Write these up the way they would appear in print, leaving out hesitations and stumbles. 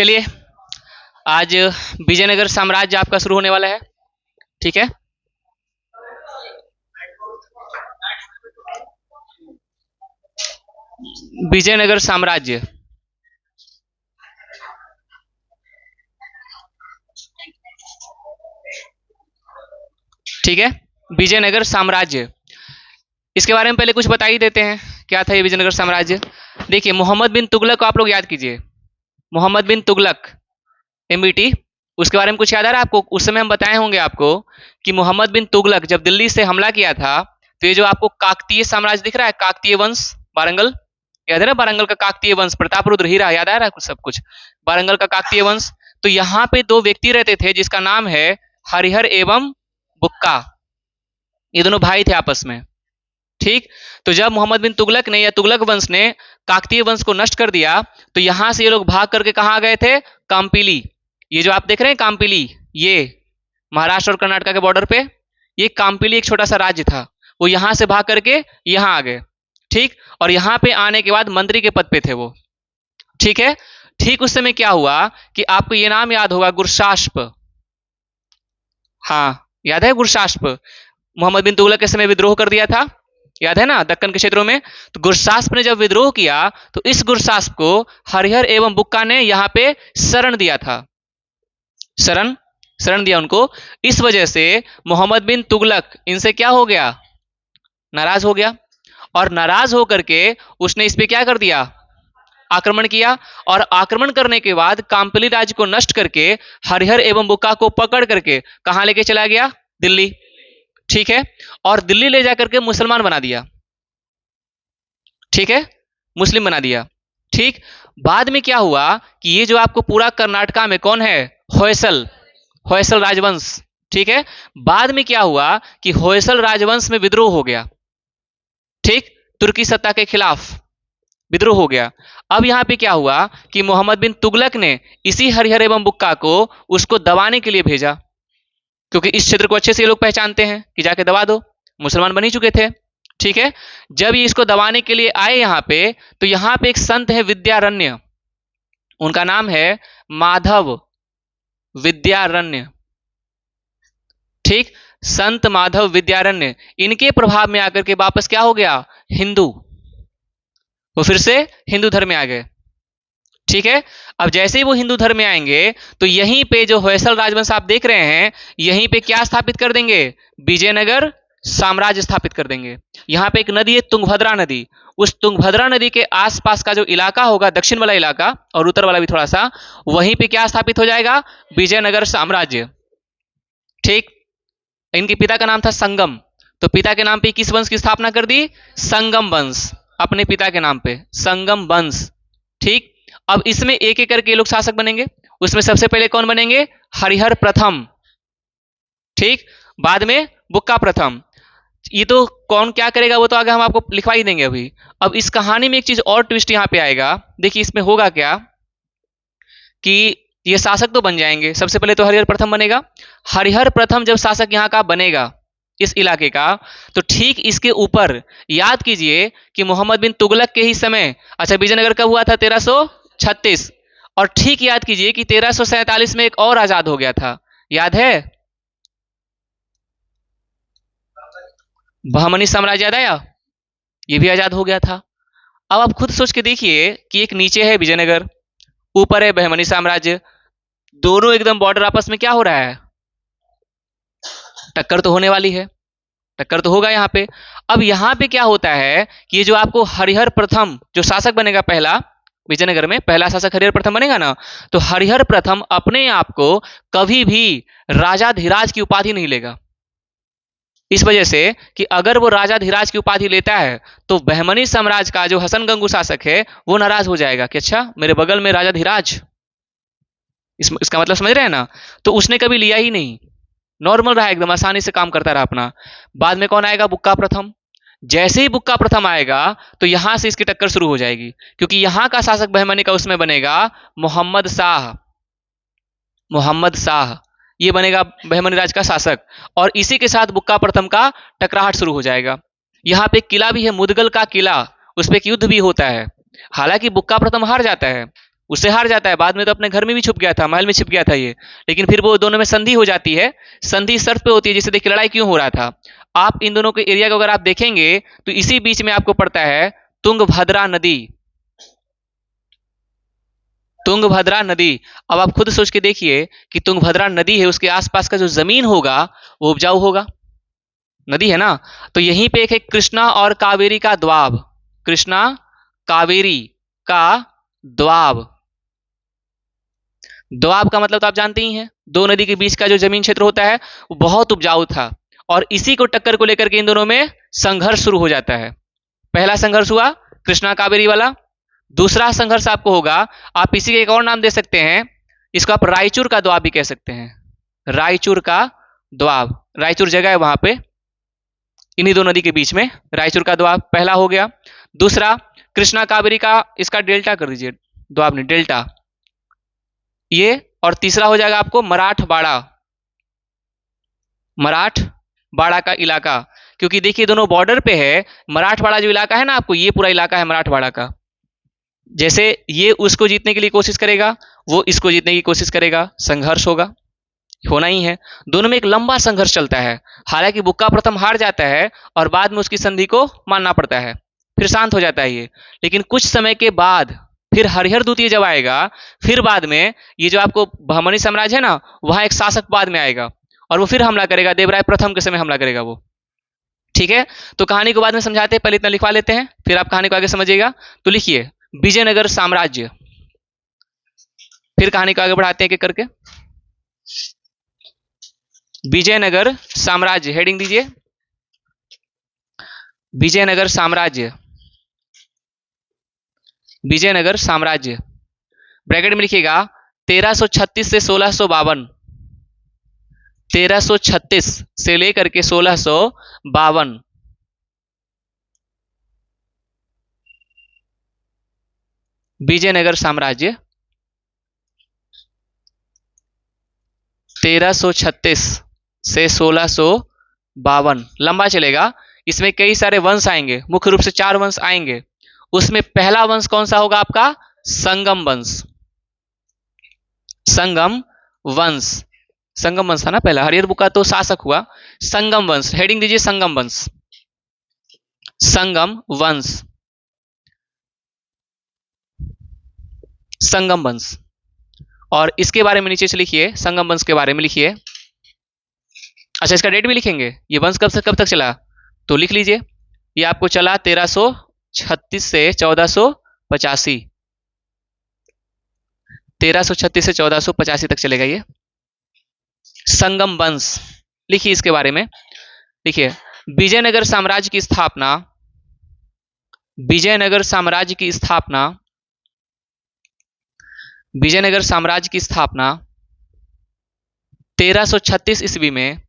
चलिए आज विजयनगर साम्राज्य आपका शुरू होने वाला है। ठीक है, विजयनगर साम्राज्य। ठीक है, विजयनगर साम्राज्य, इसके बारे में पहले कुछ बता ही देते हैं क्या था ये विजयनगर साम्राज्य। देखिए, मोहम्मद बिन तुगलक को आप लोग याद कीजिए, मोहम्मद बिन तुगलक एमबीटी, उसके बारे में कुछ याद आ रहा है आपको? उस समय हम बताए होंगे आपको कि मोहम्मद बिन तुगलक जब दिल्ली से हमला किया था तो ये जो आपको काकतीय साम्राज्य दिख रहा है, काकतीय वंश, वारंगल, याद है ना? वारंगल का काकतीय वंश, प्रताप रुद्र हीरा, याद आ रहा है कुछ? सब कुछ वारंगल का काकतीय वंश। तो यहाँ पे दो व्यक्ति रहते थे जिसका नाम है हरिहर एवं बुक्का, ये दोनों भाई थे आपस में। ठीक, तो जब मोहम्मद बिन तुगलक ने या तुगलक वंश ने काकतीय वंश को नष्ट कर दिया तो यहां से ये लोग भाग करके कहां गए थे? काम्पिली। ये जो आप देख रहे हैं काम्पिली, ये महाराष्ट्र और कर्नाटक के बॉर्डर पे, ये काम्पिली एक छोटा सा राज्य था, वो यहां से भाग करके यहां आ गए। ठीक, और यहां पे आने के बाद मंत्री के पद पे थे वो। ठीक है, ठीक उस समय क्या हुआ कि आपको ये नाम याद होगा, गुरशास्प। हाँ, याद है गुरशास्प? मोहम्मद बिन तुगलक के समय विद्रोह कर दिया था, याद है ना, दक्कन के क्षेत्रों में। तो गुरशास्प ने जब विद्रोह किया तो इस गुरशास्प को हरिहर एवं बुक्का ने यहां पे शरण दिया था, शरण दिया उनको। इस वजह से मोहम्मद बिन तुगलक इनसे क्या हो गया? नाराज हो गया, और नाराज होकर के उसने इस पे क्या कर दिया? आक्रमण किया, और आक्रमण करने के बाद काम्पिली राज्य को नष्ट करके हरिहर एवं बुक्का को पकड़ करके कहां लेके चला गया? दिल्ली। ठीक है, और दिल्ली ले जाकर के मुसलमान बना दिया। ठीक है, मुस्लिम बना दिया। ठीक, बाद में क्या हुआ कि ये जो आपको पूरा कर्नाटका में कौन है? होयसल, होयसल राजवंश। ठीक है, बाद में क्या हुआ कि होयसल राजवंश में विद्रोह हो गया। ठीक, तुर्की सत्ता के खिलाफ विद्रोह हो गया। अब यहां पे क्या हुआ कि मोहम्मद बिन तुगलक ने इसी हरिहर एवं बुक्का को उसको दबाने के लिए भेजा, क्योंकि इस क्षेत्र को अच्छे से ये लोग पहचानते हैं कि जाके दबा दो, मुसलमान बन ही चुके थे। ठीक है, जब ये इसको दबाने के लिए आए यहां पे, तो यहां पे एक संत है विद्यारण्य, उनका नाम है माधव विद्यारण्य। ठीक, संत माधव विद्यारण्य, इनके प्रभाव में आकर के वापस क्या हो गया? हिंदू, वो फिर से हिंदू धर्म में आ गए। ठीक है, अब जैसे ही वो हिंदू धर्म में आएंगे तो यहीं पे जो होयसल राजवंश आप देख रहे हैं, यहीं पे क्या स्थापित कर देंगे? विजयनगर साम्राज्य स्थापित कर देंगे। यहां पे एक नदी है तुंगभद्रा नदी, उस तुंगभद्रा नदी के आसपास का जो इलाका होगा, दक्षिण वाला इलाका और उत्तर वाला भी थोड़ा सा, वहीं पे क्या स्थापित हो जाएगा? विजयनगर साम्राज्य। ठीक, इनके पिता का नाम था संगम, तो पिता के नाम पे किस वंश की स्थापना कर दी? संगम वंश, अपने पिता के नाम पे संगम वंश। ठीक, अब इसमें एक एक करके लोग शासक बनेंगे। उसमें सबसे पहले कौन बनेंगे? हरिहर प्रथम। ठीक, बाद में बुक्का प्रथम। ये तो कौन क्या करेगा वो तो आगे हम आपको लिखवा ही देंगे अभी। अब इस कहानी में एक चीज और ट्विस्ट यहां पे आएगा। देखिए इसमें होगा क्या कि ये शासक तो बन जाएंगे, सबसे पहले तो हरिहर प्रथम बनेगा। हरिहर प्रथम जब शासक यहां का बनेगा इस इलाके का, तो ठीक इसके ऊपर याद कीजिए कि मोहम्मद बिन तुगलक के ही समय, अच्छा विजयनगर कब हुआ था? 1336, और ठीक याद कीजिए कि 1347 में एक और आजाद हो गया था, याद है? बहमनी साम्राज्य याद आया? ये भी आजाद हो गया था। अब आप खुद सोच के देखिए कि एक नीचे है विजयनगर, ऊपर है बहमनी साम्राज्य, दोनों एकदम बॉर्डर, आपस में क्या हो रहा है? टक्कर तो होने वाली है, टक्कर तो होगा यहां पे। अब यहां पे क्या होता है कि ये जो आपको हरिहर प्रथम जो शासक बनेगा, पहला विजयनगर में पहला शासक हरिहर प्रथम बनेगा ना, तो हरिहर प्रथम अपने आप को कभी भी राजाधिराज की उपाधि नहीं लेगा। इस वजह से कि अगर वो राजाधिराज की उपाधि लेता है तो बहमनी साम्राज्य का जो हसन गंगू शासक है वो नाराज हो जाएगा कि अच्छा मेरे बगल में राजाधिराज, इसका मतलब समझ रहे हैं ना? तो उसने कभी लिया ही नहीं, नॉर्मल रहा, एकदम आसानी से काम करता रहा अपना। बाद में कौन आएगा? बुक्का प्रथम। जैसे ही बुक्का प्रथम आएगा तो यहां से इसकी टक्कर शुरू हो जाएगी, क्योंकि यहां का शासक बहमनी का उसमें बनेगा मोहम्मद शाह, मोहम्मद शाह ये बनेगा बहमनी राज का शासक, और इसी के साथ बुक्का प्रथम का टकराहट शुरू हो जाएगा। यहां पे किला भी है, मुदगल का किला, उस पर एक युद्ध भी होता है। हालांकि बुक्का प्रथम हार जाता है, उससे हार जाता है। बाद में तो अपने घर में भी छुप गया था, महल में छुप गया था ये, लेकिन फिर वो दोनों में संधि हो जाती है। संधि इस शर्त पे होती है, जैसे देखिए लड़ाई क्यों हो रहा था। आप इन दोनों के एरिया को अगर आप देखेंगे तो इसी बीच में आपको पड़ता है तुंगभद्रा नदी। तुंगभद्रा नदी। अब आप खुद सोच के देखिए कि तुंगभद्रा नदी है, उसके आसपास का जो जमीन होगा वो उपजाऊ होगा, नदी है ना। तो यहीं पे एक है कृष्णा और कावेरी का द्वाब। कृष्णा कावेरी का द्वाब। द्वाब का मतलब तो आप जानते ही हैं, दो नदी के बीच का जो जमीन क्षेत्र होता है वो बहुत उपजाऊ था। और इसी को टक्कर को लेकर के इन दोनों में संघर्ष शुरू हो जाता है। पहला संघर्ष हुआ कृष्णा कावेरी वाला। दूसरा संघर्ष आपको होगा, आप इसी के एक और नाम दे सकते हैं, इसको आप रायचूर का द्वाब भी कह सकते हैं। रायचूर का द्वाब, रायचूर जगह है वहां पे, इन्हीं दो नदी के बीच में रायचूर का द्वाब पहला हो गया। दूसरा कृष्णा कावेरी का, इसका डेल्टा कर दीजिए, द्वाब ने डेल्टा ये। और तीसरा हो जाएगा आपको मराठवाड़ा। मराठवाड़ा का इलाका, क्योंकि देखिए दोनों बॉर्डर पे है। मराठवाड़ा जो इलाका है ना आपको, ये पूरा इलाका है मराठवाड़ा का। जैसे ये उसको जीतने के लिए कोशिश करेगा, वो इसको जीतने की कोशिश करेगा, संघर्ष होगा, होना ही है। दोनों में एक लंबा संघर्ष चलता है। हालांकि बुक्का प्रथम हार जाता है और बाद में उसकी संधि को मानना पड़ता है, फिर शांत हो जाता है ये। लेकिन कुछ समय के बाद फिर हरिहर द्वितीय जब आएगा, फिर बाद में ये जो आपको बहमनी साम्राज्य है ना, वहां एक शासक बाद में आएगा और वो फिर हमला करेगा, देवराय प्रथम के समय हमला करेगा वो। ठीक है, तो कहानी को बाद में समझाते हैं, पहले इतना लिखवा लेते हैं, फिर आप कहानी को आगे समझिएगा। तो लिखिए विजयनगर साम्राज्य, फिर कहानी को आगे बढ़ाते हैं एक करके। विजयनगर साम्राज्य, हेडिंग दीजिए विजयनगर साम्राज्य। विजयनगर साम्राज्य ब्रैकेट में लिखिएगा 1336 से 1652। 1336 से लेकर के 1652। विजयनगर साम्राज्य 1336 से 1652 लंबा चलेगा। इसमें कई सारे वंश आएंगे, मुख्य रूप से 4 वंश आएंगे। उसमें पहला वंश कौन सा होगा आपका? संगम वंश। संगम वंश, संगम वंश था ना पहला, हरिहर बुक्का तो शासक हुआ। संगम वंश, हेडिंग दीजिए संगम वंश। संगम वंश, संगम वंश। और इसके बारे में नीचे से लिखिए, संगम वंश के बारे में लिखिए। अच्छा, इसका डेट भी लिखेंगे, ये वंश कब से कब तक चला, तो लिख लीजिए। ये आपको चला 1336 से 1485। 1336 से 1485 तक चलेगा ये संगम वंश। लिखिए इसके बारे में, लिखिए विजयनगर साम्राज्य की स्थापना, विजयनगर साम्राज्य की स्थापना, विजयनगर साम्राज्य की स्थापना 1336 ईस्वी में।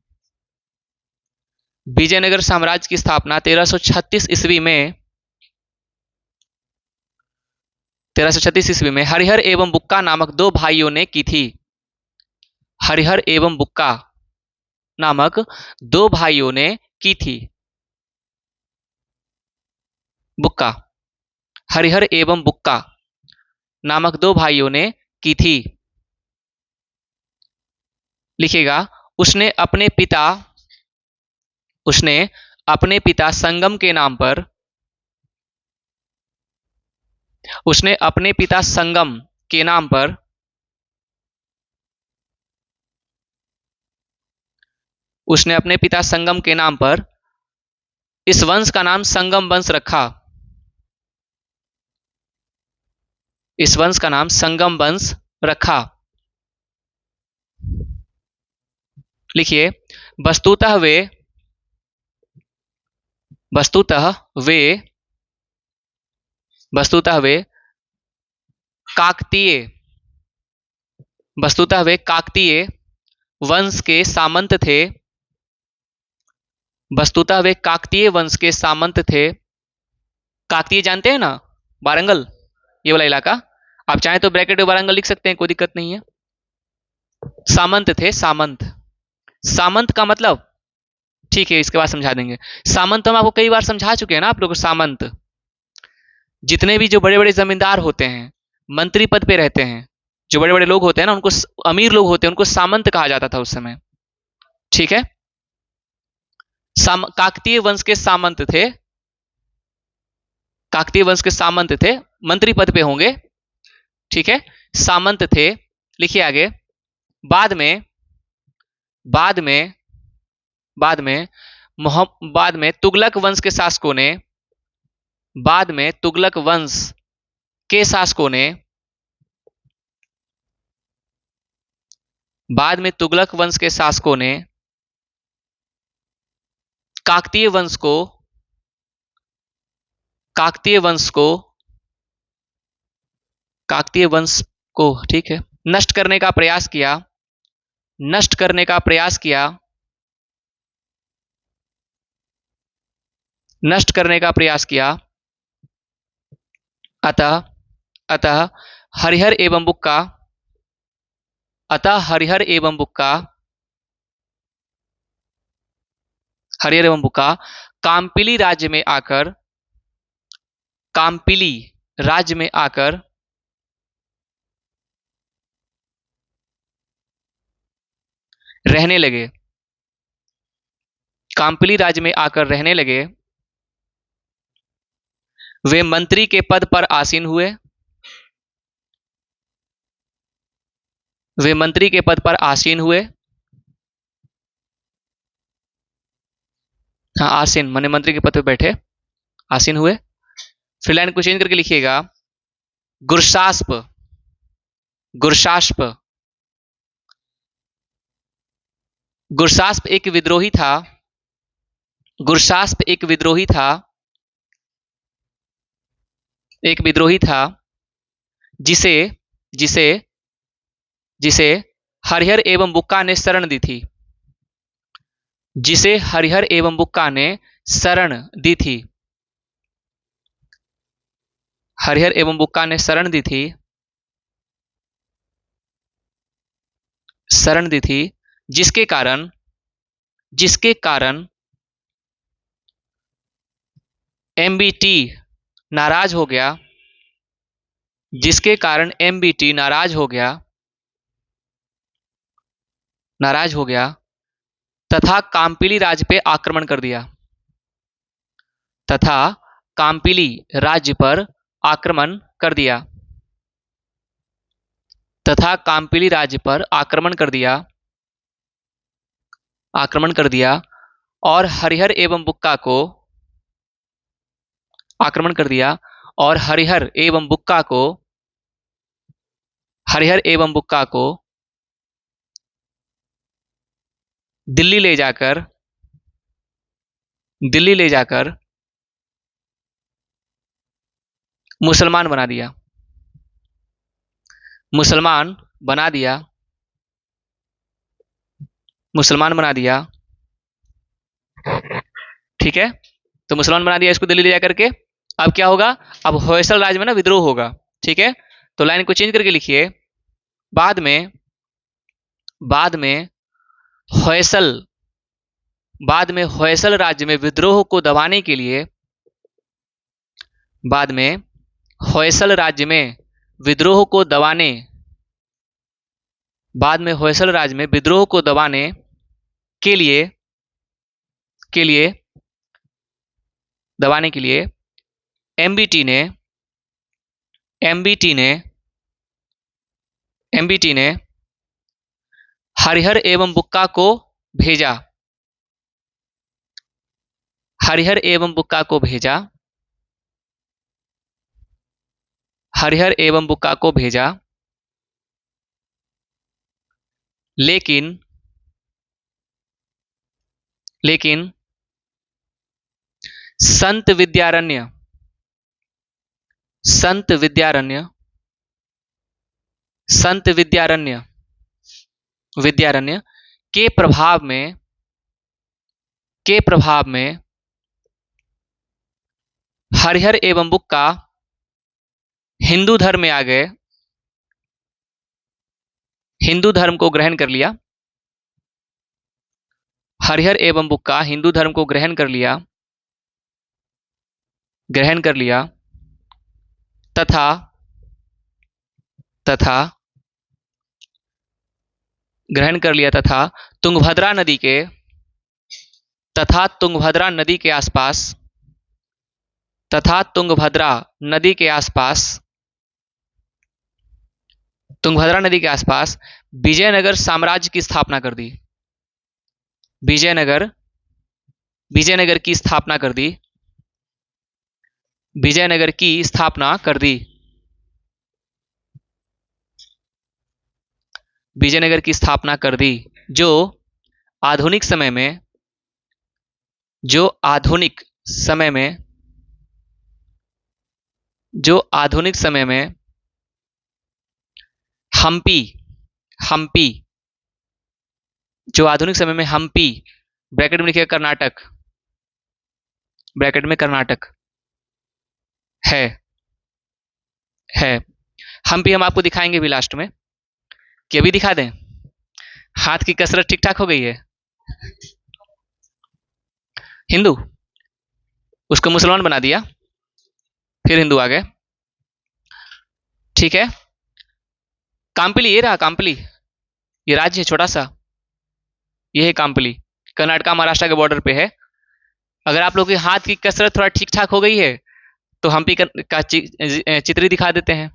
विजयनगर साम्राज्य की स्थापना 1336 ईस्वी में, 1336 ईस्वी में हरिहर एवं बुक्का नामक 2 भाइयों ने की थी। हरिहर एवं बुक्का नामक 2 भाइयों ने की थी। बुक्का, हरिहर एवं बुक्का नामक 2 भाइयों ने की थी। लिखिएगा उसने अपने पिता संगम के नाम पर, उसने अपने पिता संगम के नाम पर उसने अपने पिता संगम के नाम पर इस वंश का नाम संगम वंश रखा। इस वंश का नाम संगम वंश रखा। लिखिए वस्तुतः वे काकतीय वंश के सामंत थे। वस्तुतः वे काकतीय वंश के सामंत थे। काकतीय जानते हैं ना, वारंगल, ये वाला इलाका। आप चाहें तो ब्रैकेट में वारंगल लिख सकते हैं, कोई दिक्कत नहीं है। सामंत थे, सामंत। सामंत का मतलब, ठीक है इसके बाद समझा देंगे। सामंत हम आपको कई बार समझा चुके हैं ना आप लोग। सामंत जितने भी जो बड़े बड़े जमींदार होते हैं, मंत्री पद पे रहते हैं, जो बड़े बड़े लोग होते हैं ना, उनको, अमीर लोग होते हैं, उनको सामंत कहा जाता था उस समय। ठीक है, काकतीय वंश के सामंत थे, काकतीय वंश के सामंत थे, मंत्री पद पे होंगे। ठीक है, सामंत थे। लिखिए आगे। बाद में बाद में बाद में बाद में तुगलक वंश के शासकों ने, बाद में तुगलक वंश के शासकों ने, बाद में तुगलक वंश के शासकों ने काकतीय वंश को, काकतीय वंश को, काकतीय वंश को, ठीक है, नष्ट करने का प्रयास किया, नष्ट करने का प्रयास किया, नष्ट करने का प्रयास किया। अतः अतः हरिहर एवं बुक्का, अतः हरिहर एवं बुक्का, हरिहर एवं बुक्का काम्पिली राज्य में आकर, काम्पिली राज्य में आकर रहने लगे, काम्पिली राज्य में आकर रहने लगे। वे मंत्री के पद पर आसीन हुए, वे मंत्री के पद पर आसीन हुए। हाँ, आसीन माने मंत्री के पद पर बैठे, आसीन हुए। फिर लाइन को चेंज करके लिखिएगा, गुरशास्प, गुरशास्प, गुरशास्प एक विद्रोही था, गुरशास्प एक विद्रोही था, एक विद्रोही था, जिसे जिसे जिसे हरिहर एवं बुक्का ने शरण दी थी, जिसे हरिहर एवं बुक्का ने शरण दी थी, हरिहर एवं बुक्का ने शरण दी थी, शरण दी थी, जिसके कारण, जिसके कारण एमबीटी नाराज हो गया, जिसके कारण एमबीटी नाराज हो गया, नाराज हो गया, तथा काम्पिली राज्य पे आक्रमण कर दिया, तथा काम्पिली राज्य पर आक्रमण कर दिया, तथा काम्पिली राज्य पर आक्रमण कर दिया, आक्रमण कर दिया, और हरिहर एवं बुक्का को, आक्रमण कर दिया, और हरिहर एवं बुक्का को, हरिहर एवं बुक्का को दिल्ली ले जाकर, दिल्ली ले जाकर मुसलमान बना दिया, मुसलमान बना दिया, मुसलमान बना दिया। ठीक है, तो मुसलमान बना दिया इसको दिल्ली ले जाकर के। अब क्या होगा, अब होयसल राज्य में ना विद्रोह होगा। ठीक है, तो लाइन को चेंज करके लिखिए, बाद में, बाद में होयसल, बाद में होयसल राज्य में विद्रोह को दबाने के लिए, बाद में होयसल राज्य में विद्रोह को दबाने, बाद में होयसल राज्य में विद्रोह को दबाने के लिए, के लिए, दबाने के लिए एमबीटी ने, एमबीटी ने, एमबीटी ने हरिहर एवं बुक्का को भेजा, हरिहर एवं बुक्का को भेजा, हरिहर एवं बुक्का को भेजा। लेकिन, लेकिन संत विद्यारण्य, संत विद्यारण्य, संत विद्यारण्य, विद्यारण्य के प्रभाव में, के प्रभाव में हरिहर एवं बुक्का हिंदू धर्म में आ गए, हिंदू धर्म को ग्रहण कर लिया, हरिहर एवं बुक्का हिंदू धर्म को ग्रहण कर लिया, ग्रहण कर लिया, तथा तथा ग्रहण कर लिया तुंगभद्रा नदी के तथा तुंगभद्रा नदी के आसपास तथा तुंगभद्रा नदी के आसपास तुंगभद्रा नदी के आसपास विजयनगर साम्राज्य की स्थापना कर दी। विजयनगर विजयनगर की स्थापना कर दी। विजयनगर की स्थापना कर दी। विजयनगर की स्थापना कर दी जो आधुनिक समय में जो आधुनिक समय में जो आधुनिक समय में हम्पी हम्पी जो आधुनिक समय में हम्पी ब्रैकेट में लिखिए कर्नाटक, ब्रैकेट में कर्नाटक है है। हम्पी हम आपको दिखाएंगे भी लास्ट में, कि अभी दिखा दें। हाथ की कसरत ठीक ठाक हो गई है। हिंदू उसको मुसलमान बना दिया, फिर हिंदू आ गए। ठीक है, काम्पली ये रहा। काम्पली ये राज्य है छोटा सा, ये है काम्पली, कर्नाटका महाराष्ट्र के बॉर्डर पे है। अगर आप लोग के हाथ की कसरत थोड़ा ठीक ठाक हो गई है तो हम्पी का चित्र दिखा देते हैं।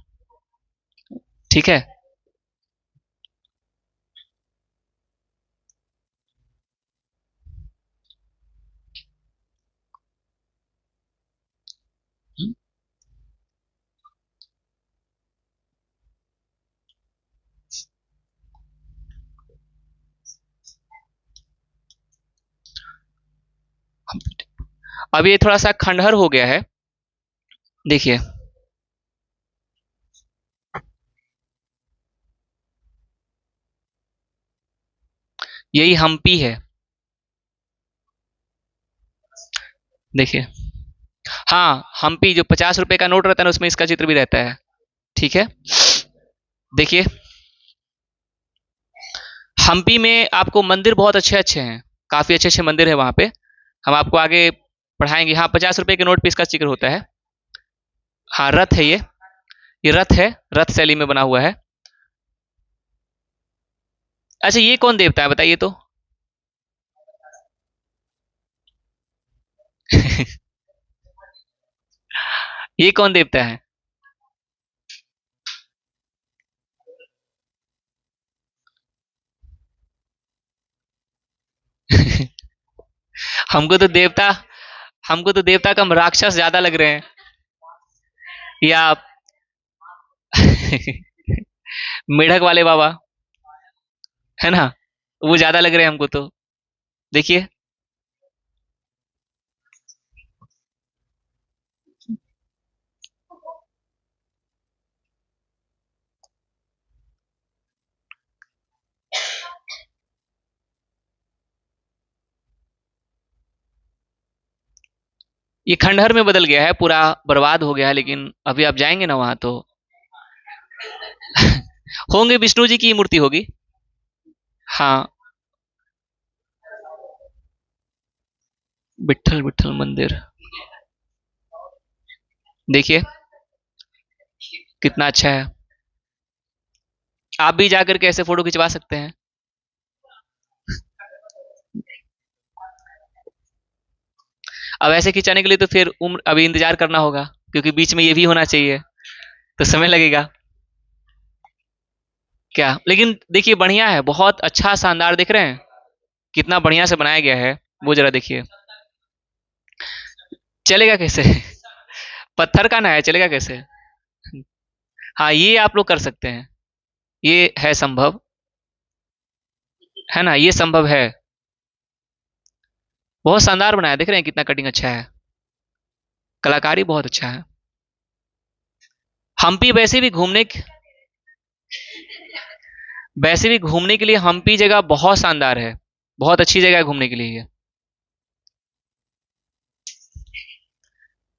ठीक है, अब ये थोड़ा सा खंडहर हो गया है। देखिए यही हम्पी है। देखिए हाँ, हम्पी जो 50 रुपए का नोट रहता है ना, उसमें इसका चित्र भी रहता है। ठीक है, देखिए हम्पी में आपको मंदिर बहुत अच्छे अच्छे हैं, काफी अच्छे अच्छे मंदिर है वहां पे। हम आपको आगे पढ़ाएंगे। हाँ, 50 रुपए के नोट पे इसका जिक्र होता है। हाँ, रथ है ये रथ है, रथ शैली में बना हुआ है। अच्छा, ये कौन देवता है बताइए तो? ये कौन देवता है? हमको तो देवता हमको तो देवता कम राक्षस ज्यादा लग रहे हैं। या मेढक वाले बाबा है ना, वो ज्यादा लग रहे हैं हमको तो। देखिए ये खंडहर में बदल गया है, पूरा बर्बाद हो गया है। लेकिन अभी आप जाएंगे ना वहां तो होंगे, विष्णु जी की मूर्ति होगी। हाँ, विठल विठल मंदिर देखिए कितना अच्छा है। आप भी जाकर के ऐसे फोटो खिंचवा सकते हैं। अब ऐसे खिंचाने के लिए तो फिर उम्र अभी इंतजार करना होगा, क्योंकि बीच में ये भी होना चाहिए, तो समय लगेगा क्या। लेकिन देखिए बढ़िया है, बहुत अच्छा शानदार। देख रहे हैं कितना बढ़िया से बनाया गया है, वो जरा देखिए। चलेगा कैसे? पत्थर का ना है, चलेगा कैसे? हाँ, ये आप लोग कर सकते हैं, ये है संभव, है ना, ये संभव है। बहुत शानदार बनाया, देख रहे हैं कितना कटिंग अच्छा है, कलाकारी बहुत अच्छा है। हम्पी वैसे भी घूमने के लिए हम्पी जगह बहुत शानदार है, बहुत अच्छी जगह है घूमने के लिए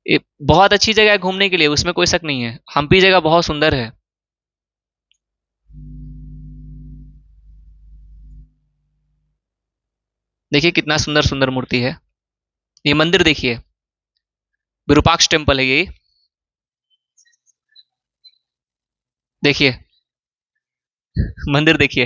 ये बहुत अच्छी जगह है घूमने के लिए, उसमें कोई शक नहीं है। हम्पी जगह बहुत सुंदर है। देखिए कितना सुंदर सुंदर मूर्ति है। ये मंदिर देखिए, विरूपाक्ष टेम्पल है ये। देखिए मंदिर देखिए।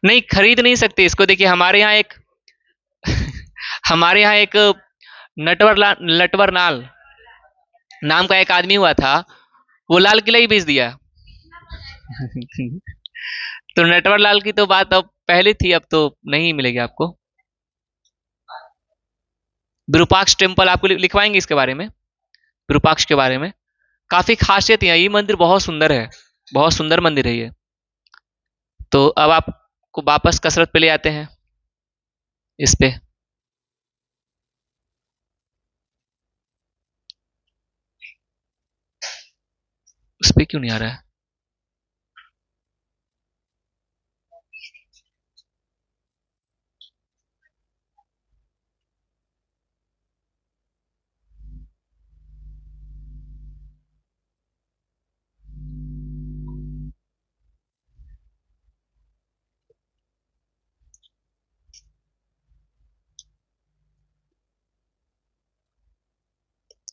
नहीं, खरीद नहीं सकते इसको। देखिए हमारे यहाँ एक हमारे यहाँ एक नटवर लाल नाम का एक आदमी हुआ था, वो लाल किला ही बेच दिया। तो नटवर लाल की तो बात अब पहले थी, अब तो नहीं मिलेगी आपको। विरूपाक्ष टेम्पल आपको लिखवाएंगे इसके बारे में, विरूपाक्ष के बारे में। काफी खासियत है, ये मंदिर बहुत सुंदर है, बहुत सुंदर मंदिर है ये। तो अब आपको वापस कसरत पे ले आते हैं, इस पे। उस पे क्यों नहीं आ रहा है?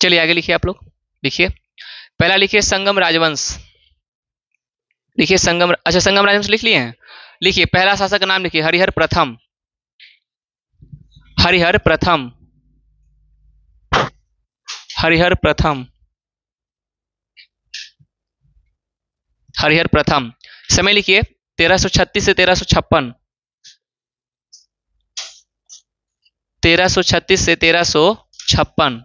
चलिए आगे लिखिए आप लोग। लिखिए, पहला लिखिए संगम राजवंश। लिखिए संगम, अच्छा संगम राजवंश लिख लिए हैं। लिखिए पहला शासक का नाम लिखिए, हरिहर प्रथम। हरिहर प्रथम, हरिहर प्रथम, हरिहर प्रथम। समय लिखिए 1336 से 1356। 1336 से 1356।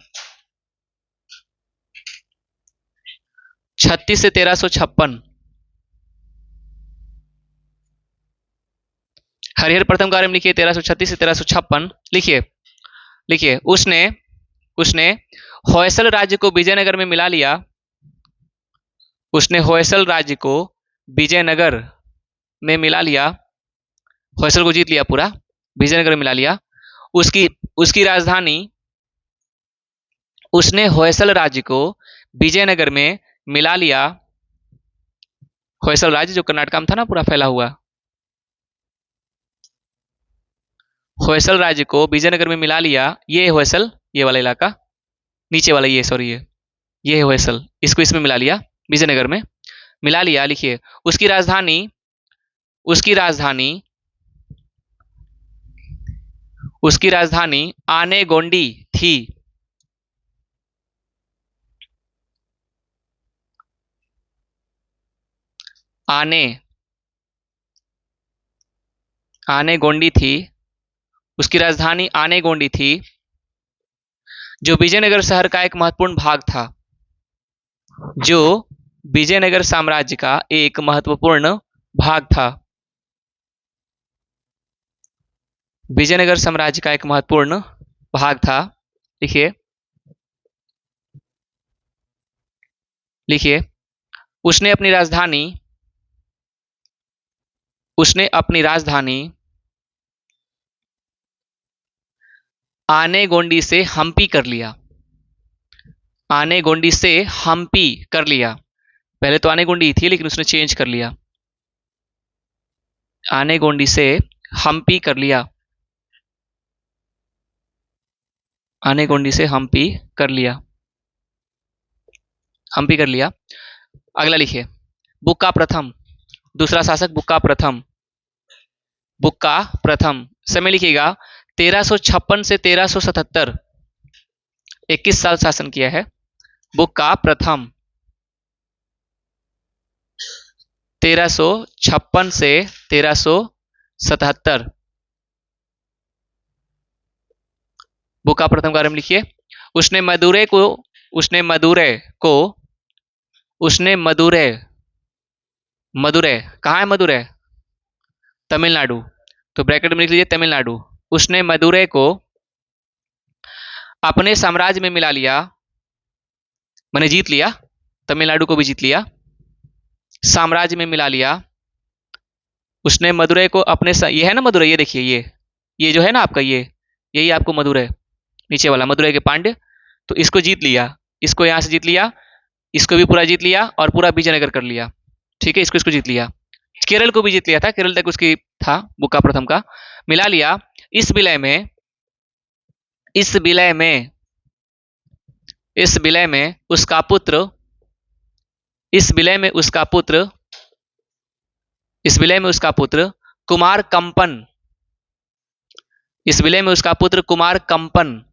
36 से 1356। हरिहर प्रथम के बारे में लिखिए 1336 से 1356। लिखिए, लिखिए उसने उसने होयसल राज्य को विजयनगर में मिला लिया। उसने होयसल राज्य को विजयनगर में मिला लिया, होयसल को जीत लिया पूरा, विजयनगर में मिला लिया। उसकी उसकी राजधानी, उसने होयसल राज्य को विजयनगर में मिला लिया। होयसल राज्य जो कर्नाटक में था ना, पूरा फैला हुआ, होयसल राज्य को विजयनगर में मिला लिया। ये होयसल, ये वाला इलाका नीचे वाला, ये सॉरी ये है होयसल, इसको इसमें मिला लिया, विजयनगर में मिला लिया। लिखिए उसकी राजधानी, उसकी राजधानी, उसकी राजधानी आनेगोंडी थी। आने आनेगोंडी थी, उसकी राजधानी आनेगोंडी थी, जो विजयनगर शहर का एक महत्वपूर्ण भाग था। जो विजयनगर साम्राज्य का एक महत्वपूर्ण भाग था। विजयनगर साम्राज्य का एक महत्वपूर्ण भाग था। लिखिए, लिखिए उसने अपनी राजधानी, उसने अपनी राजधानी आनेगोंडी से हम्पी कर लिया। आनेगोंडी से हम्पी कर लिया। पहले तो आनेगोंडी थी लेकिन उसने चेंज कर लिया, आनेगोंडी से हम्पी कर लिया। आनेगोंडी से हम्पी कर लिया, हम्पी कर लिया। अगला लिखिए, बुक्का प्रथम, दूसरा शासक बुक्का प्रथम। बुक्का प्रथम, समय लिखिएगा 1356 से 1377, 21 साल शासन किया है। बुक्का प्रथम 1356 से 1377। बुक्का प्रथम के बारे में लिखिए। उसने मदुरै को, उसने मदुरै को, उसने मदुरै, मदुरै कहाँ है मदुरै? तमिलनाडु, तो ब्रैकेट में लिख लीजिए तमिलनाडु। उसने मदुरै को अपने साम्राज्य में मिला लिया, मैंने जीत लिया, तमिलनाडु को भी जीत लिया, साम्राज्य में मिला लिया। उसने मदुरै को अपने ये है ना मदुरै, ये देखिए ये जो है ना आपका, ये यही आपको मदुरै, नीचे वाला मदुरै के पांड्य, तो इसको जीत लिया, इसको यहां से जीत लिया, इसको भी पूरा जीत लिया और पूरा विजयनगर कर लिया। ठीक है, इसको इसको जीत लिया। केरल को भी जीत लिया था, केरल तक उसकी था बुक्का प्रथम का, मिला लिया। इस विलय में इस विलय में इस विलय में उसका पुत्र इस विलय में उसका पुत्र इस विलय में उसका पुत्र कुमार कंपन इस विलय में उसका पुत्र कुमार कंपन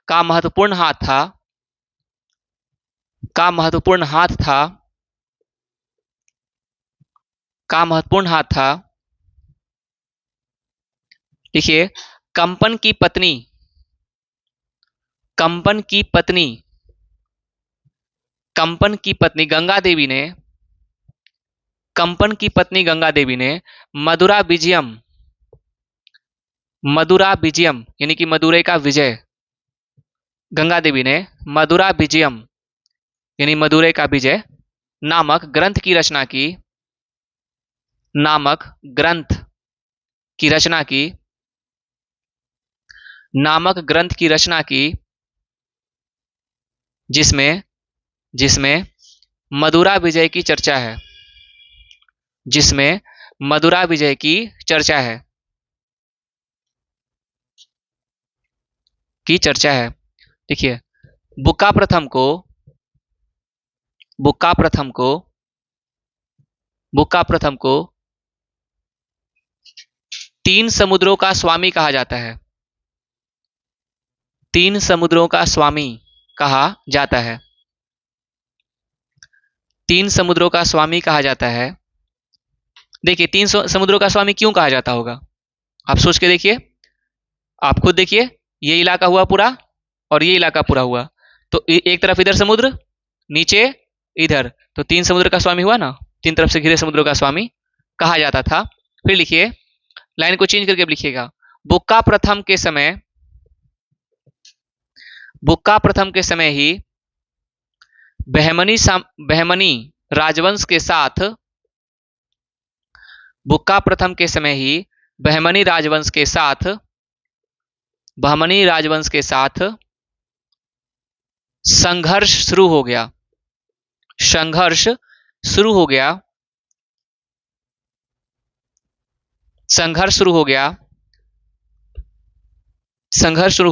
का महत्वपूर्ण हाथ था का महत्वपूर्ण हाथ था का महत्वपूर्ण हाथ था। देखिए, कंपन की पत्नी कंपन की पत्नी कंपन की पत्नी गंगा देवी ने कंपन की पत्नी गंगा देवी ने मदुरा विजयम यानी कि मदुरै का विजय, गंगा देवी ने मदुरा विजयम यानी मदुरै का विजय नामक ग्रंथ की रचना की नामक ग्रंथ की रचना की नामक ग्रंथ की रचना की जिसमें जिसमें मदुरा विजय की चर्चा है जिसमें मदुरा विजय की चर्चा है देखिए, बुक्का प्रथम को बुक्का प्रथम को बुक्का प्रथम को तीन समुद्रों का स्वामी कहा जाता है तीन समुद्रों का स्वामी कहा जाता है तीन समुद्रों का स्वामी कहा जाता है। देखिए, तीन समुद्रों का स्वामी क्यों कहा जाता होगा, आप सोच के देखिए, आप खुद देखिए, ये इलाका हुआ पूरा और ये इलाका पूरा हुआ, तो एक तरफ इधर समुद्र, नीचे इधर, तो तीन समुद्र का स्वामी हुआ ना, तीन तरफ से घिरे समुद्रों का स्वामी कहा जाता था। फिर लिखिए, लाइन को चेंज करके लिखिएगा, बुक्का प्रथम के समय ही बहमनी राजवंश के साथ बुक्का प्रथम के समय ही बहमनी राजवंश के साथ संघर्ष शुरू हो गया संघर्ष शुरू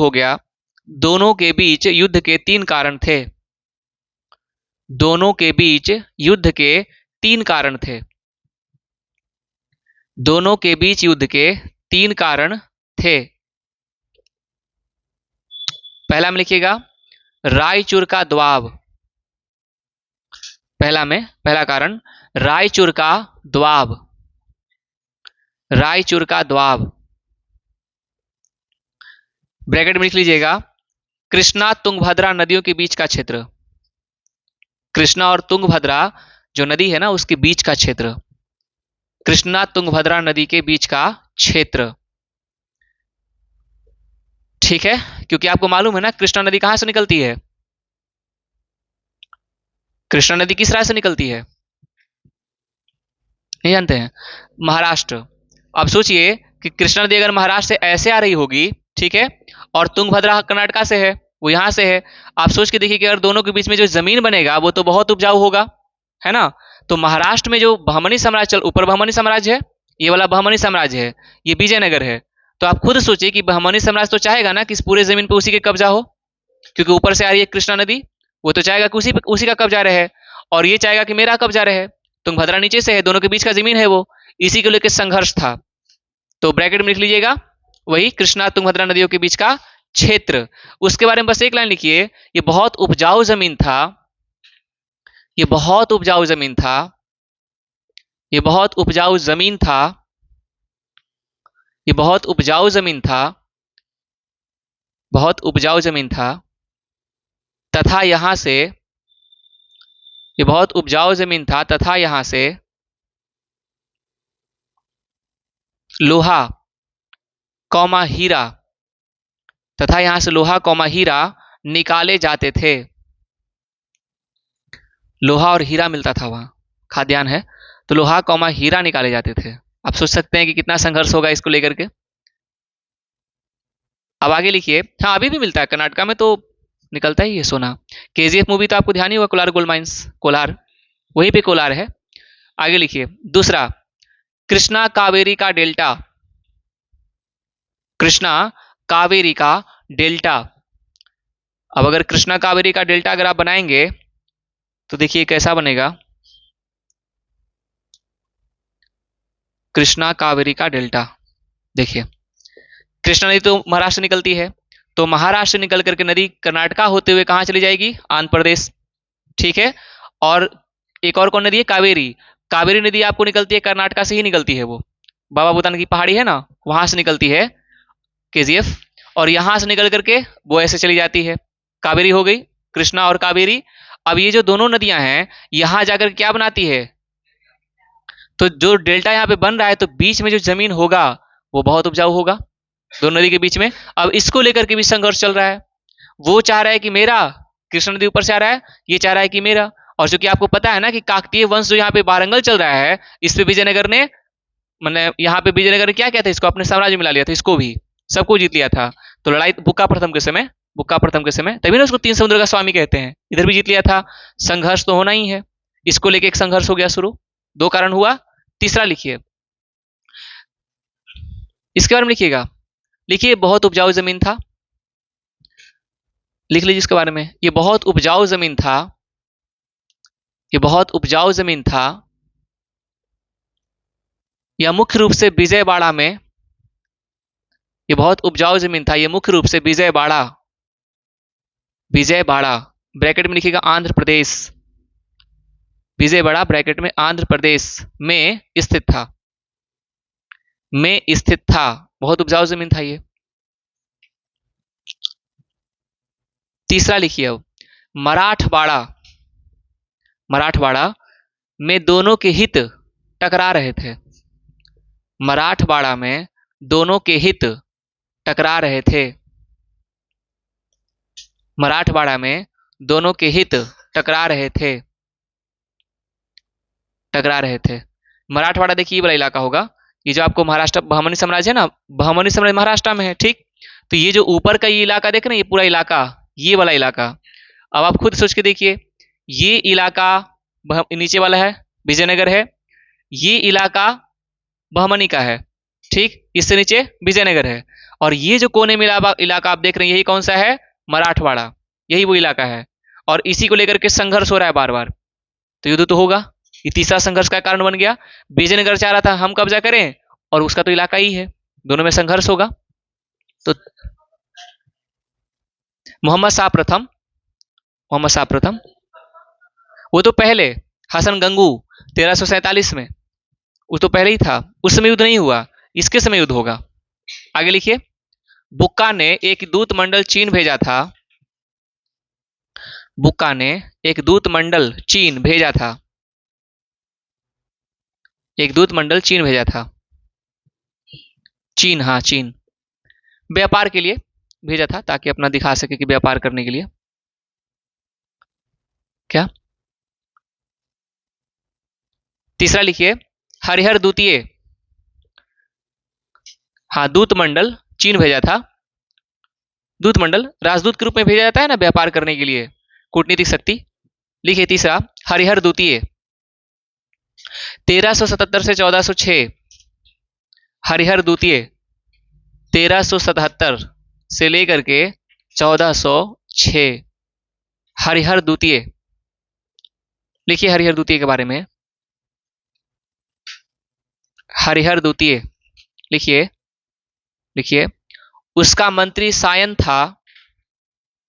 हो गया। दोनों के बीच युद्ध के तीन कारण थे दोनों के बीच युद्ध के तीन कारण थे दोनों के बीच युद्ध के तीन कारण थे। पहला में लिखिएगा, रायचूर का द्वाब। पहला कारण रायचूर का द्वाब ब्रैकेट में लिख लीजिएगा, कृष्णा तुंगभद्रा नदियों के बीच का क्षेत्र, कृष्णा और तुंगभद्रा जो नदी है ना उसके बीच का क्षेत्र, कृष्णा तुंगभद्रा नदी के बीच का क्षेत्र। ठीक है, क्योंकि आपको मालूम है ना कृष्णा नदी कहां से निकलती है, कृष्णा नदी किस राज्य से निकलती है, नहीं जानते हैं, महाराष्ट्र। अब सोचिए कि कृष्णा नदी अगर महाराष्ट्र से ऐसे आ रही होगी, ठीक है, और तुंगभद्रा कर्नाटका से है, वो यहां से है, आप सोच के देखिए कि अगर दोनों के बीच में जो जमीन बनेगा वो तो बहुत उपजाऊ होगा, है ना। तो महाराष्ट्र में जो बहमनी साम्राज्य ऊपर बहमनी साम्राज्य है, ये वाला बहमनी साम्राज्य है, ये विजयनगर है, तो आप खुद सोचिए कि बहमनी साम्राज्य तो चाहेगा ना कि इस पूरे जमीन पर उसी के कब्जा हो, क्योंकि ऊपर से आ रही है कृष्णा नदी, वो तो चाहेगा कि उसी का कब्जा रहे, और ये चाहेगा कि मेरा कब्जा रहे। तुंगभद्रा नीचे से है, दोनों के बीच का जमीन है वो, इसी को लेकर संघर्ष था। तो ब्रैकेट में लिख लीजिएगा, वही कृष्णा तुंगभद्रा नदियों के बीच का क्षेत्र। उसके बारे में बस एक लाइन लिखिए, ये बहुत उपजाऊ जमीन था, ये बहुत उपजाऊ जमीन था, ये बहुत उपजाऊ जमीन था, ये बहुत उपजाऊ जमीन था, बहुत उपजाऊ जमीन था, तथा यहां से, ये बहुत उपजाऊ जमीन था तथा यहां से लोहा कौमा हीरा तथा यहां से लोहा कौमा हीरा निकाले जाते थे। लोहा और हीरा मिलता था वहां, खाद्यान्न है, तो लोहा कौमा हीरा निकाले जाते थे। आप सोच सकते हैं कि कितना संघर्ष होगा इसको लेकर के। अब आगे लिखिए, हाँ अभी भी मिलता है कर्नाटका में, तो निकलता ही है सोना। केजीएफ मूवी तो आपको ध्यान ही होगा, कोलार गोल्ड माइंस, कोलार। वहीं पे कोलार है। आगे लिखिए दूसरा, कृष्णा कावेरी का डेल्टा, कृष्णा कावेरी का डेल्टा। अब अगर कृष्णा कावेरी का डेल्टा अगर आप बनाएंगे तो देखिए कैसा बनेगा, कृष्णा कावेरी का डेल्टा। देखिए कृष्णा नदी तो महाराष्ट्र निकलती है, तो महाराष्ट्र निकल करके नदी कर्नाटका होते हुए कहां चली जाएगी, आंध्र प्रदेश। ठीक है। और एक और कौन नदी है, कावेरी। कावेरी नदी आपको निकलती है कर्नाटका से ही निकलती है, वो बाबा बुदान की पहाड़ी है ना, वहां से निकलती है केजीएफ। और यहां से निकल करके वो ऐसे चली जाती है, कावेरी हो गई, कृष्णा और कावेरी। अब ये जो दोनों नदियां हैं यहां जाकर क्या बनाती है, तो जो डेल्टा यहाँ पे बन रहा है तो बीच में जो जमीन होगा वो बहुत उपजाऊ होगा, दोनों नदी के बीच में। अब इसको लेकर के भी संघर्ष चल रहा है, वो चाह रहा है कि मेरा, कृष्णा नदी ऊपर से आ रहा है, ये चाह रहा है कि मेरा। और जो कि आपको पता है ना कि काकतीय वंश जो यहाँ पे बारंगल चल रहा है, इस पे विजयनगर ने, मतलब यहाँ पे विजयनगर ने क्या किया था, इसको अपने साम्राज्य में ला लिया था, इसको भी सबको जीत लिया था। तो लड़ाई बुक्का प्रथम के समय, बुक्का प्रथम के समय, तभी ना उसको तीन समुद्र का स्वामी कहते हैं, इधर भी जीत लिया था। संघर्ष तो होना ही है, इसको लेके एक संघर्ष हो गया शुरू, दो कारण हुआ। तीसरा लिखिए, इसके बारे में लिखिएगा, लिखिए बहुत उपजाऊ जमीन था, लिख लीजिए इसके बारे में, ये बहुत उपजाऊ जमीन था, ये बहुत उपजाऊ जमीन था। यह मुख्य रूप से विजयवाड़ा में, ये बहुत उपजाऊ जमीन था, ये मुख्य रूप से विजयवाड़ा, विजयवाड़ा ब्रैकेट में लिखिएगा आंध्र प्रदेश, विजयवाड़ा ब्रैकेट में आंध्र प्रदेश में स्थित था, में स्थित था, बहुत उपजाऊ जमीन था ये। तीसरा लिखिए अब, मराठवाड़ा, मराठवाड़ा में दोनों के हित टकरा रहे थे, मराठवाड़ा में दोनों के हित टकरा रहे थे, मराठवाड़ा में दोनों के हित टकरा रहे थे, टकरा रहे थे। मराठवाड़ा देखिए ये वाला इलाका होगा, ये जो आपको महाराष्ट्र बहमनी साम्राज्य है ना, बहमनी साम्राज्य महाराष्ट्र में है, ठीक। तो ये जो ऊपर का ये इलाका देख रहे हैं, ये पूरा इलाका, ये वाला इलाका, अब आप खुद सोच के देखिए, ये इलाका नीचे वाला है विजयनगर है, ये इलाका बहमनी का है, ठीक, इससे नीचे विजयनगर है। और ये जो कोने में इलाका आप देख रहे हैं, यही कौन सा है, मराठवाड़ा, यही वो इलाका है। और इसी को लेकर के संघर्ष हो रहा है बार बार, तो युद्ध तो होगा। ये तीसरा संघर्ष का कारण बन गया, विजयनगर चाह रहा था हम कब्जा करें, और उसका तो इलाका ही है, दोनों में संघर्ष होगा। तो मोहम्मद शाह प्रथम, मोहम्मद शाह प्रथम, वो तो पहले, हसन गंगू 1347 में, वो तो पहले ही था, उस समय युद्ध नहीं हुआ, इसके समय युद्ध होगा। आगे लिखिए, बुक्का ने एक दूत मंडल चीन भेजा था, बुक्का ने एक दूत मंडल चीन भेजा था, एक दूत मंडल चीन भेजा था, चीन, हाँ चीन, व्यापार के लिए भेजा था, ताकि अपना दिखा सके कि व्यापार करने के लिए। क्या, तीसरा लिखिए, हरिहर द्वितीय, हाँ दूत मंडल चीन भेजा था, दूत मंडल राजदूत के रूप में भेजा जाता है ना व्यापार करने के लिए, कूटनीतिक शक्ति। लिखिए तीसरा, हरिहर द्वितीय 1377 से 1406, हरिहर द्वितीय 1377 से लेकर के 1406, हरिहर द्वितीय। लिखिए हरिहर द्वितीय के बारे में, हरिहर द्वितीय लिखिए, लिखिए, उसका मंत्री सायन था,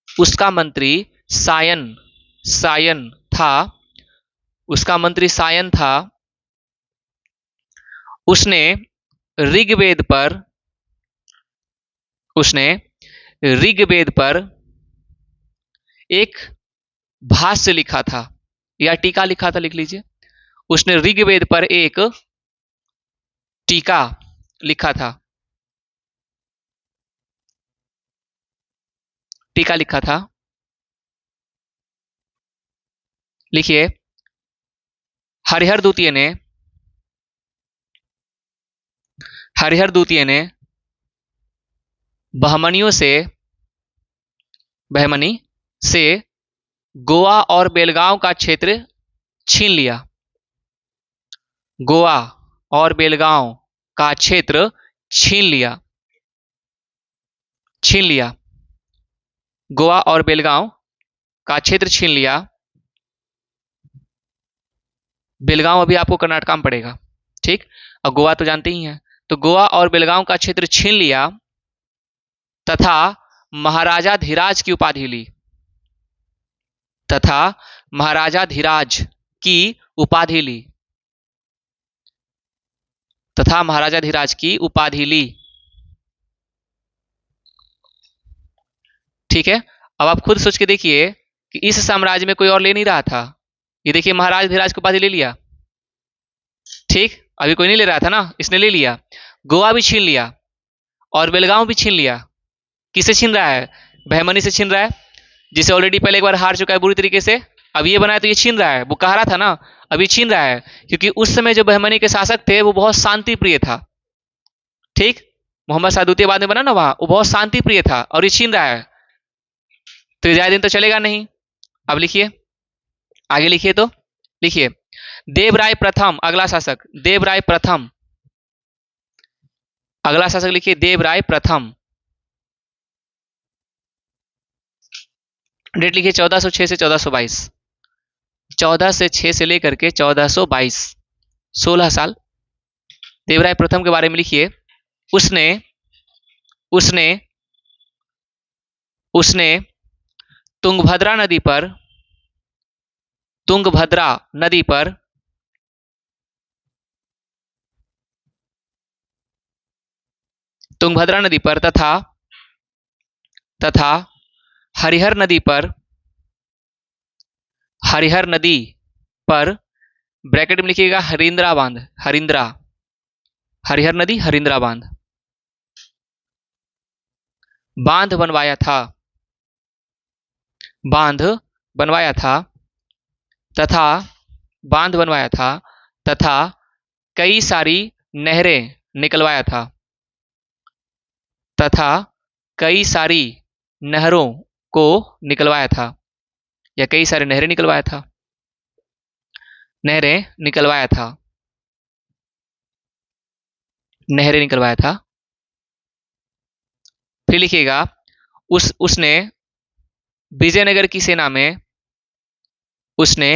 उसका मंत्री सायन, सायन था, उसका मंत्री सायन था, उसने ऋग्वेद पर, उसने ऋग्वेद पर एक भाष्य लिखा था, या टीका लिखा था, लिख लीजिए, उसने ऋग्वेद पर एक टीका लिखा था, टीका लिखा था। लिखिए, हरिहर द्वितीय ने, हरिहर द्वितीय ने बहमनियों से, बहमनी से गोवा और बेलगांव का क्षेत्र छीन लिया। गोवा और बेलगांव का क्षेत्र छीन लिया। छीन लिया। गोवा और बेलगांव का क्षेत्र छीन लिया। बेलगांव अभी आपको कर्नाटका में पड़ेगा, ठीक। और गोवा तो जानते ही हैं। तो गोवा और बेलगांव का क्षेत्र छीन लिया तथा महाराजा धीराज की उपाधि ली। तथा महाराजा धीराज की उपाधि ली। तथा महाराजा धीराज की उपाधि ली। ठीक है। अब आप खुद सोच के देखिए कि इस साम्राज्य में कोई और ले नहीं रहा था। ये देखिए महाराजा धीराज की उपाधि ले लिया, ठीक। अभी कोई नहीं ले रहा था ना, इसने ले लिया। गोवा भी छीन लिया और बेलगांव भी छीन लिया। किसे छीन रहा है? बहमनी से छीन रहा है, जिसे ऑलरेडी पहले एक बार हार चुका है बुरी तरीके से। अब ये बनाया तो ये छीन रहा है। वो कह रहा था ना, अभी छीन रहा है, क्योंकि उस समय जो बहमनी के शासक थे वो बहुत शांति प्रिय था, ठीक। मोहम्मद शाह द्वितीय बाद में बना ना वहां, वो बहुत शांति प्रिय था और ये छीन रहा है, तो ज्यादा दिन तो चलेगा नहीं। अब लिखिए, आगे लिखिए। तो लिखिए देवराय प्रथम, अगला शासक देवराय प्रथम। अगला शासक लिखिए देवराय प्रथम। डेट लिखिए 1406 से 1422। 1406 से लेकर के 1422, 16 साल। देवराय प्रथम के बारे में लिखिए। उसने उसने उसने तुंगभद्रा नदी पर तुंगभद्रा नदी पर तुंगभद्रा नदी पर तथा तथा हरिहर नदी पर हरिहर नदी पर ब्रैकेट में लिखिएगा हरिंद्रा बांध, हरिंद्रा, हरिहर नदी हरिंद्रा बांध, बांध बनवाया था, बांध बनवाया था तथा बांध बनवाया था तथा कई सारी नहरें निकलवाया था। तथा कई सारी नहरों को निकलवाया था, या कई सारी नहरें निकलवाया था, नहरें निकलवाया था, नहरें निकलवाया था। फिर लिखिएगा उसने विजयनगर की सेना में उसने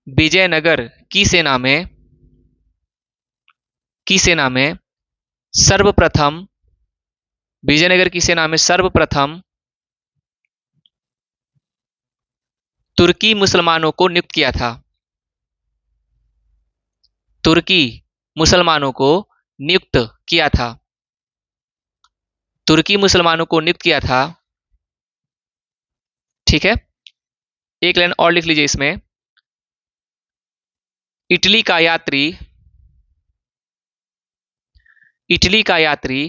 विजयनगर की सेना में सर्वप्रथम विजयनगर की सेना में सर्वप्रथम तुर्की मुसलमानों को नियुक्त किया था। तुर्की मुसलमानों को नियुक्त किया था। तुर्की मुसलमानों को नियुक्त किया था। ठीक है। एक लाइन और लिख लीजिए इसमें। इटली का यात्री इटली का यात्री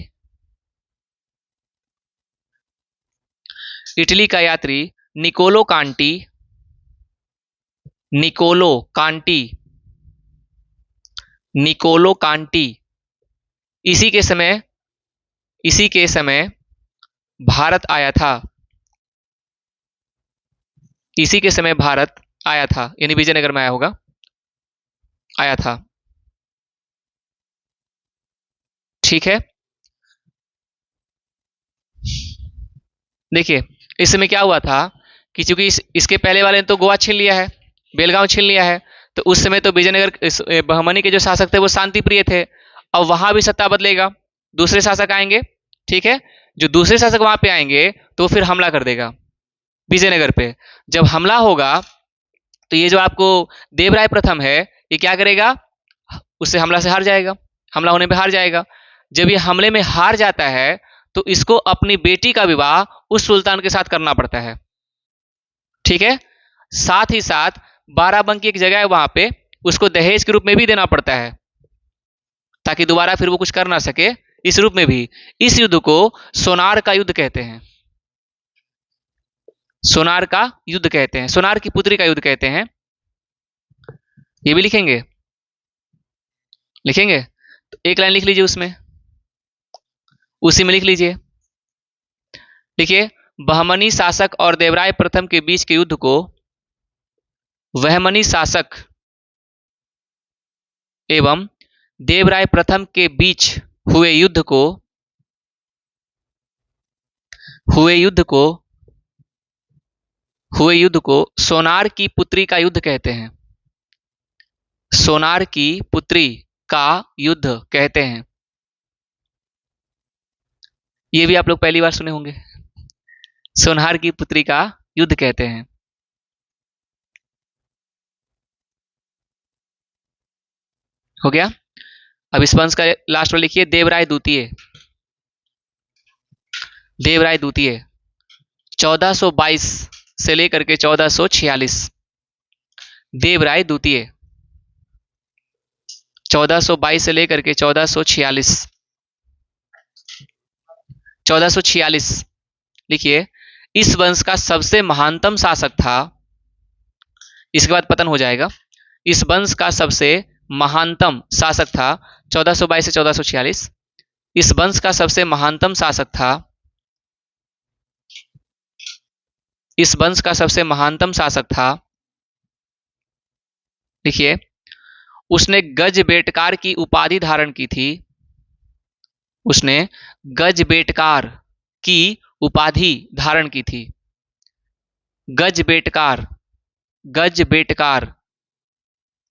इटली का यात्री Nicolo Conti Nicolo Conti Nicolo Conti इसी के समय भारत आया था। इसी के समय भारत आया था, यानी विजयनगर में आया होगा, आया था। ठीक है। देखिए इस समय क्या हुआ था कि चूंकि इसके पहले वाले ने तो गोवा छीन लिया है, बेलगांव छीन लिया है, तो उस समय तो विजयनगर बहमनी के जो शासक थे वो शांति प्रिय थे। अब वहां भी सत्ता बदलेगा, दूसरे शासक आएंगे। ठीक है। जो दूसरे शासक वहां पे आएंगे तो फिर हमला कर देगा विजयनगर पे। जब हमला होगा तो ये जो आपको देवराय प्रथम है ये क्या करेगा, उससे हमला से हार जाएगा, हमला होने पे हार जाएगा। जब ये हमले में हार जाता है तो इसको अपनी बेटी का विवाह उस सुल्तान के साथ करना पड़ता है। ठीक है। साथ ही साथ बाराबंकी एक जगह है वहां पे, उसको दहेज के रूप में भी देना पड़ता है, ताकि दोबारा फिर वो कुछ कर ना सके। इस रूप में भी इस युद्ध को सोनार का युद्ध कहते हैं। सोनार का युद्ध कहते हैं, सोनार की पुत्री का युद्ध कहते हैं। ये भी लिखेंगे, लिखेंगे तो एक लाइन लिख लीजिए उसमें, उसी में लिख लीजिए। देखिए बहमनी शासक और देवराय प्रथम के बीच के युद्ध को बहमनी शासक एवं देवराय प्रथम के बीच हुए युद्ध को हुए युद्ध को हुए युद्ध को सोनार की पुत्री का युद्ध कहते हैं। सोनार की पुत्री का युद्ध कहते हैं। ये भी आप लोग पहली बार सुने होंगे, सोनार की पुत्री का युद्ध कहते हैं। हो गया। अब इस वंश का लास्ट में लिखिए देवराय द्वितीय। देवराय द्वितीय 1422 से लेकर के 1446। देवराय द्वितीय 1422 से लेकर के 1446। 1446 लिखिए। इस वंश का सबसे महानतम शासक था, इसके बाद पतन हो जाएगा। इस वंश का सबसे महानतम शासक था 1422 से 1446। इस वंश का सबसे महानतम शासक था, इस वंश का सबसे महानतम शासक था। देखिए, उसने गज बेटकार की उपाधि धारण की थी। उसने गज बेटकार की उपाधि धारण की थी। गज बेटकार, गज बेटकार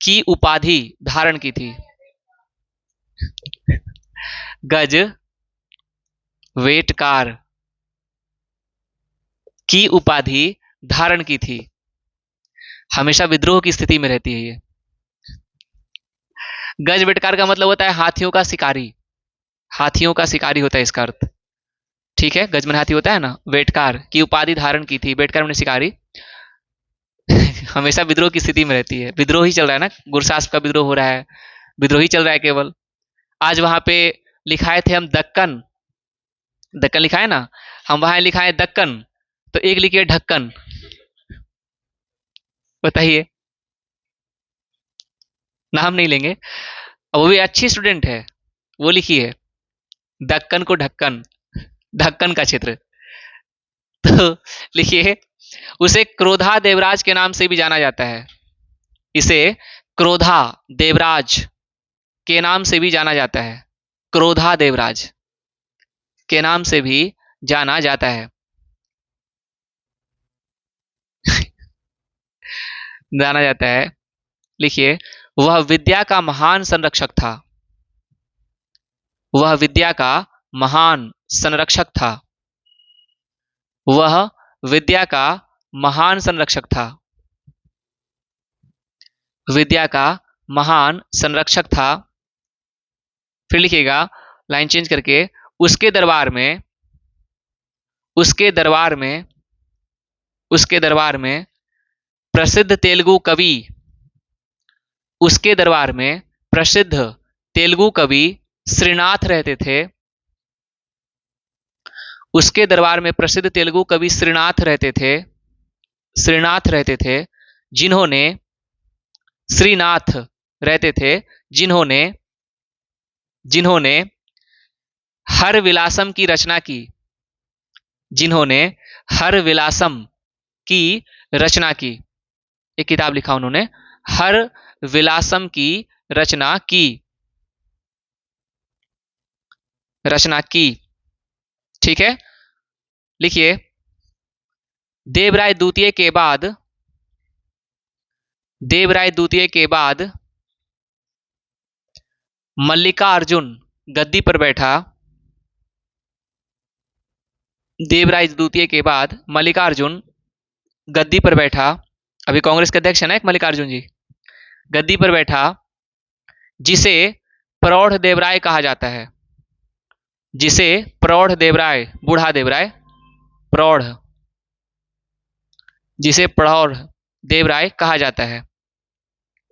की उपाधि धारण की थी। गज वेटकार की उपाधि धारण की थी। हमेशा विद्रोह की स्थिति में रहती है ये। गज वेटकार का मतलब होता है हाथियों का शिकारी। हाथियों का शिकारी होता है इसका अर्थ। ठीक है, गज में हाथी होता है ना। वेटकार की उपाधि धारण की थी, वेटकार में शिकारी। हमेशा विद्रोह की स्थिति में रहती है। विद्रोह ही चल रहा है ना, गुरसास का विद्रोह हो रहा है, विद्रोह ही चल रहा है केवल। आज वहां पे लिखाए थे हम दक्कन, दक्कन लिखा है ना, हम वहां लिखाए दक्कन, तो एक लिखिए ढक्कन। बताइए, नाम नहीं लेंगे। वो भी अच्छी स्टूडेंट है, वो लिखी है दक्कन को ढक्कन, ढक्कन का क्षेत्र। तो लिखिए, उसे क्रोधा देवराज के नाम से भी जाना जाता है। इसे क्रोधा देवराज के नाम से भी जाना जाता है। क्रोधा देवराज के नाम से भी जाना जाता है। जाना जाता है। लिखिए, वह विद्या का महान संरक्षक था। वह विद्या का महान संरक्षक था। वह विद्या का महान संरक्षक था। विद्या का महान संरक्षक था। फिर लिखिएगा लाइन चेंज करके, उसके दरबार में, उसके दरबार में, उसके दरबार में प्रसिद्ध तेलुगु कवि, उसके दरबार में प्रसिद्ध तेलुगु कवि श्रीनाथ रहते थे। उसके दरबार में प्रसिद्ध तेलुगु कवि श्रीनाथ रहते थे। श्रीनाथ रहते थे, जिन्होंने, श्रीनाथ रहते थे, जिन्होंने, जिन्होंने हर विलासम की रचना की। जिन्होंने हर विलासम की रचना की। एक किताब लिखा उन्होंने, हर विलासम की रचना की, रचना की। ठीक है, लिखिए, देवराय द्वितीय के बाद, देवराय द्वितीय के बाद मल्लिकार्जुन गद्दी पर बैठा। देवराय द्वितीय के बाद मल्लिकार्जुन गद्दी पर बैठा। अभी कांग्रेस के अध्यक्ष है ना एक मल्लिकार्जुन जी, गद्दी पर बैठा, जिसे प्रौढ़ देवराय कहा जाता है। जिसे प्रौढ़ देवराय, बूढ़ा देवराय, प्रौढ़, जिसे प्रौढ़ देवराय कहा जाता है।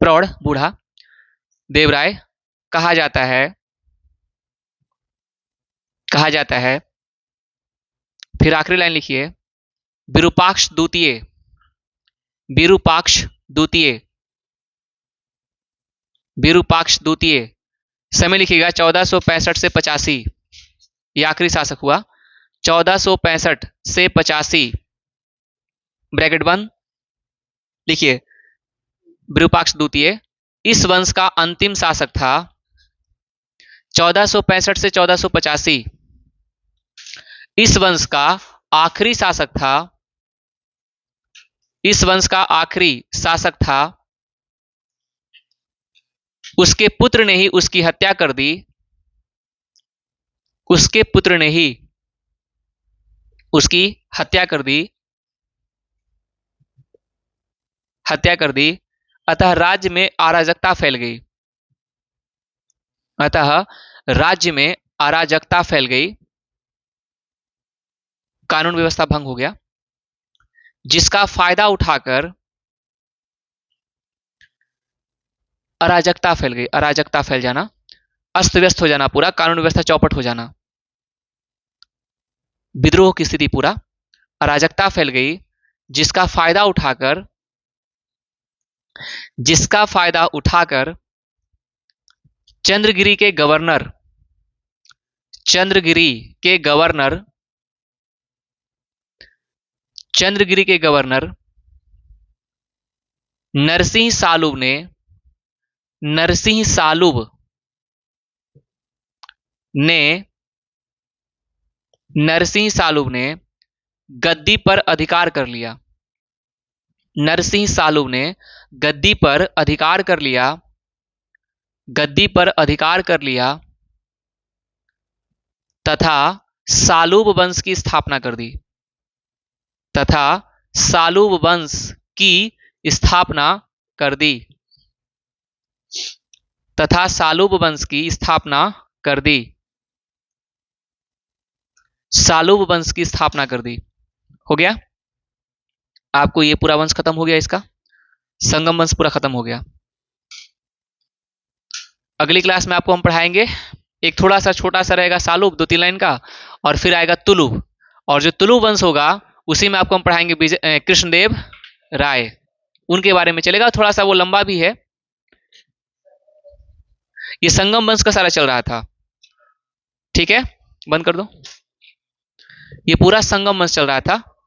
प्रौढ़ बूढ़ा देवराय कहा जाता है, कहा जाता है। फिर आखिरी लाइन लिखिए, विरूपाक्ष द्वितीय, विरूपाक्ष द्वितीय, विरूपाक्ष द्वितीय। समय लिखिएगा 1465 से 85, यह आखिरी शासक हुआ। 1465 से 85, ब्रैकेट बंद। लिखिए, विरूपाक्ष द्वितीय इस वंश का अंतिम शासक था 1465 से 1485। इस वंश का आखिरी शासक था, इस वंश का आखिरी शासक था, उसके पुत्र ने ही उसकी हत्या कर दी, उसके पुत्र ने ही उसकी हत्या कर दी, हत्या कर दी। अतः राज्य में अराजकता फैल गई, अतः राज्य में अराजकता फैल गई, कानून व्यवस्था भंग हो गया, जिसका फायदा उठाकर अराजकता फैल गई, अराजकता फैल जाना, अस्त व्यस्त हो जाना, पूरा कानून व्यवस्था चौपट हो जाना, विद्रोह की स्थिति, पूरा अराजकता फैल गई, जिसका फायदा उठाकर, जिसका फायदा उठाकर चंद्रगिरी के गवर्नर, चंद्रगिरी के गवर्नर, चंद्रगिरी के गवर्नर नरसिंह सालुब ने, नरसिंह सालुब ने, नरसिंह सालुब ने गद्दी पर अधिकार कर लिया, नरसिंह सालुब ने गद्दी पर अधिकार कर लिया, गद्दी पर अधिकार कर लिया तथा सालुब वंश की स्थापना कर दी, तथा सालुब वंश की स्थापना कर दी, तथा सालुब वंश की स्थापना कर दी, सालुब वंश की स्थापना कर दी। हो गया, आपको ये पूरा वंश खत्म हो गया, इसका संगम वंश पूरा खत्म हो गया। अगली क्लास में आपको हम पढ़ाएंगे, एक थोड़ा सा छोटा सा रहेगा सालुब 2-3 लाइन का, और फिर आएगा तुलुब, और जो तुलुब वंश होगा उसी में आपको हम पढ़ाएंगे कृष्णदेव राय, उनके बारे में चलेगा, थोड़ा सा वो लंबा भी है। ये संगम वंश का सारा चल रहा था, ठीक है, बंद कर दो, ये पूरा संगम वंश चल रहा था।